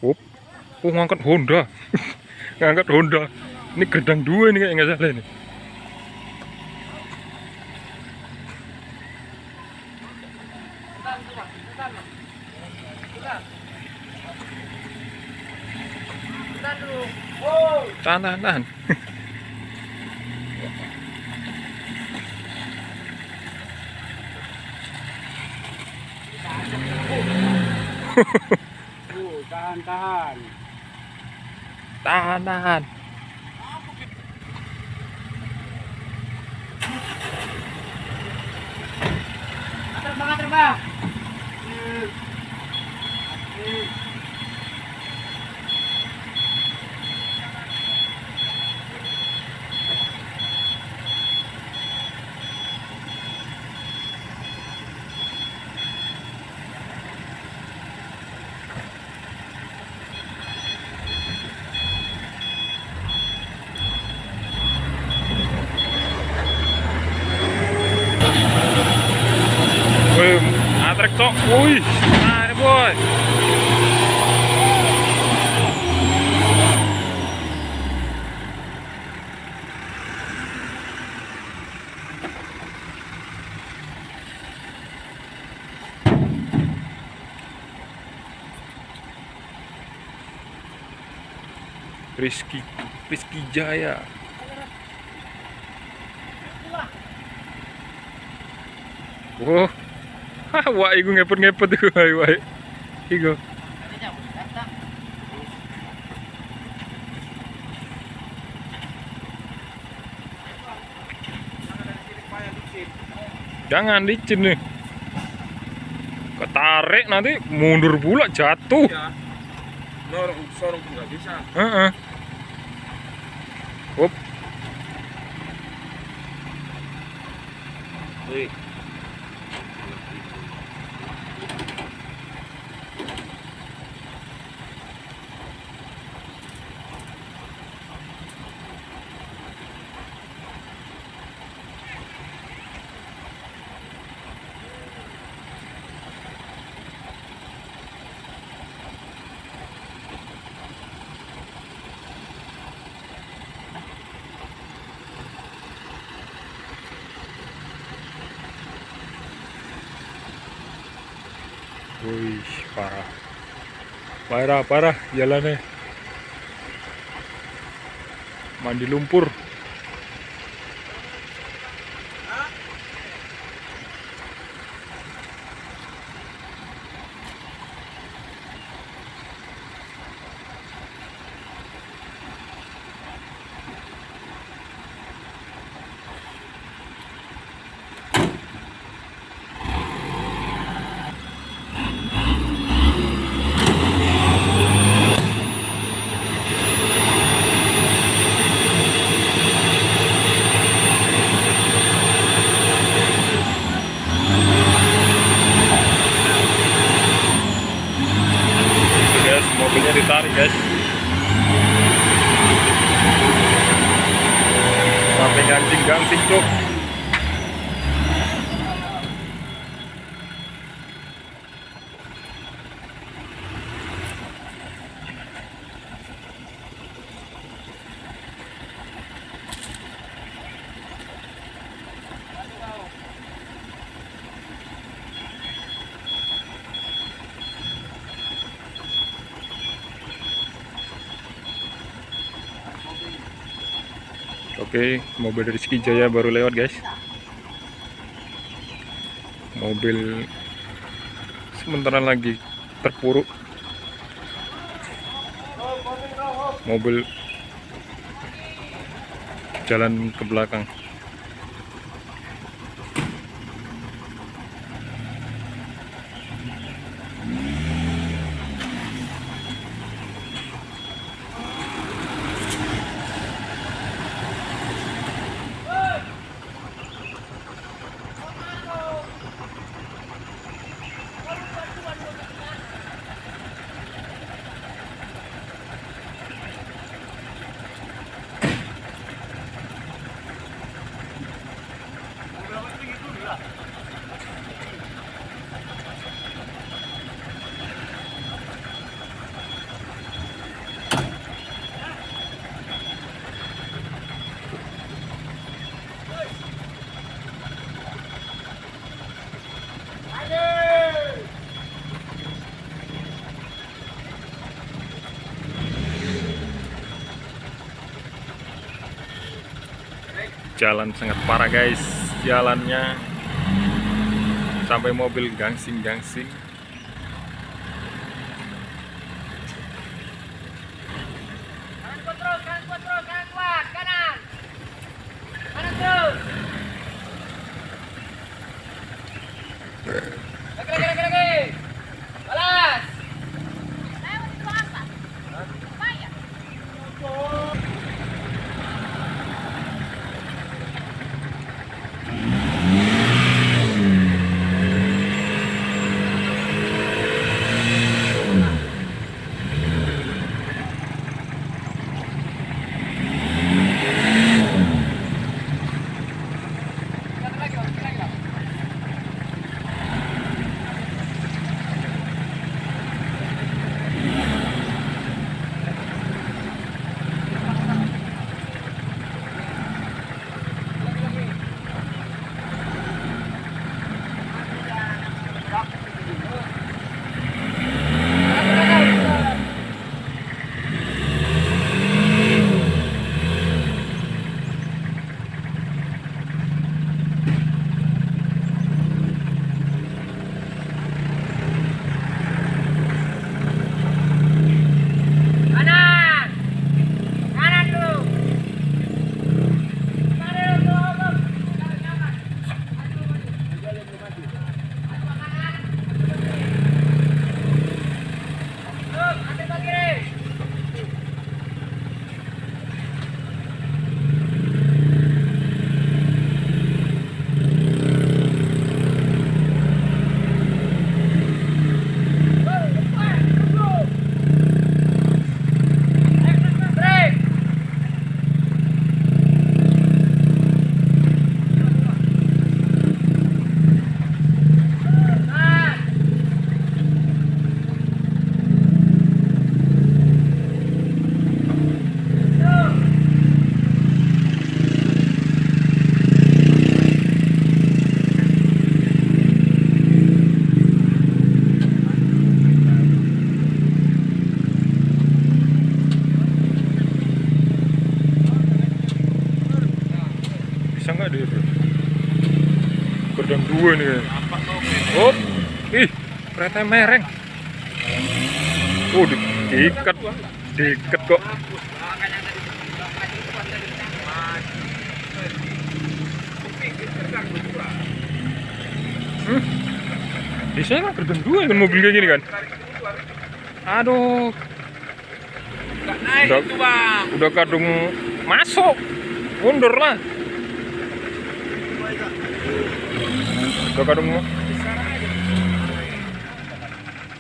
Oh, oh ngangkat Honda. Ngangkat Honda. Ini gedang dua ini kayak nggak salah ini. Tahan, tahan, tahan. Tahan, tahan. Tahan, tahan. Terbang, terbang. Wih, atrek tok. Wih, nah ini boy. Rizky Jaya. Wow. Wah, iku ngepet-ngepet iku, wah. Iku. Jangan licin nih. Ketarik nanti mundur pula jatuh. Ya. Sorong nggak bisa. Heeh. Up. Wih. Wih, parah. Parah jalannya. Mandi lumpur. Mobilnya ditarik guys, sampai gancing tuh. Oke, mobil Rizky Jaya baru lewat guys. Mobil sementara lagi terpuruk. Mobil jalan ke belakang. jalan sangat parah guys, jalannya sampai mobil gangsing-gangsing. Kanan kuat, kanan. Kanan terus. Lagi. Balas. Bisa nggak dia? Gerdang dua nih. Oh, ih, kereta mereng. Oh, diikat kok. Di sana gerdang dua kan mobil kayak gini kan. Aduh, Nggak naik itu bang. udah kadung masuk, mundur lah. Udah kadung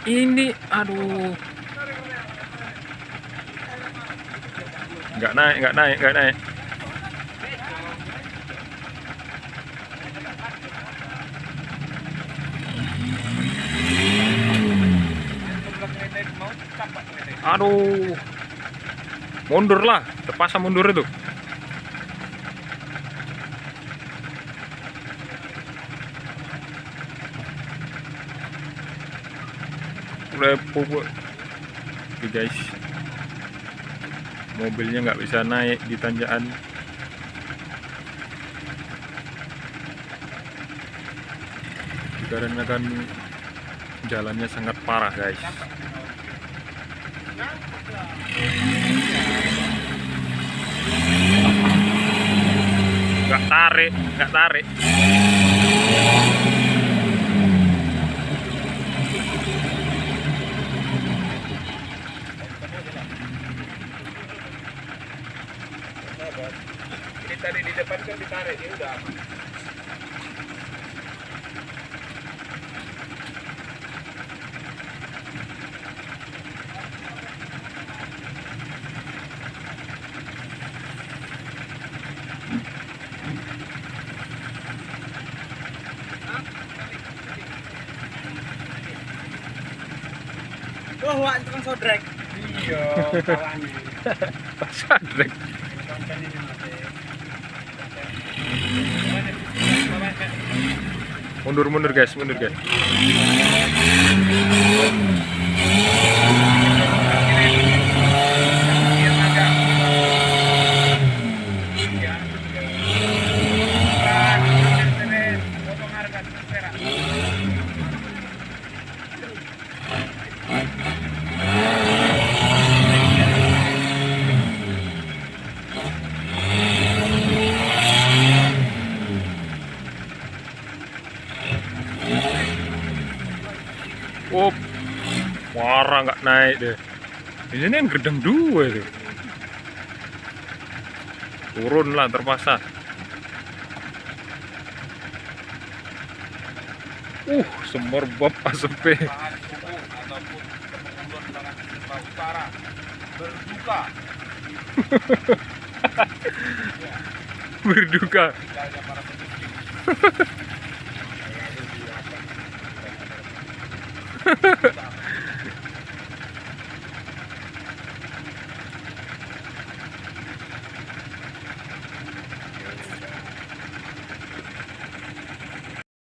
ini, aduh, nggak naik. Aduh, mundur lah, terpaksa mundur itu. Repot guys, mobilnya nggak bisa naik di tanjakan. Dikarenakan jalannya sangat parah guys. Nggak tarik. Ini tadi di depan kan ditarik, ini udah aman. Wah, itu kan sodrek. Iya, kawannya. Sadrek. Mundur guys. Oh, warah nggak naik deh. Ini kan gedang 2 tuh. Turun lah terpaksa. Semerbab asapnya. Bahan subuh ataupun kepengurusan bahan Sumba Utara berduka Berduka. tinggalnya para pemudik. Lalu dilakukan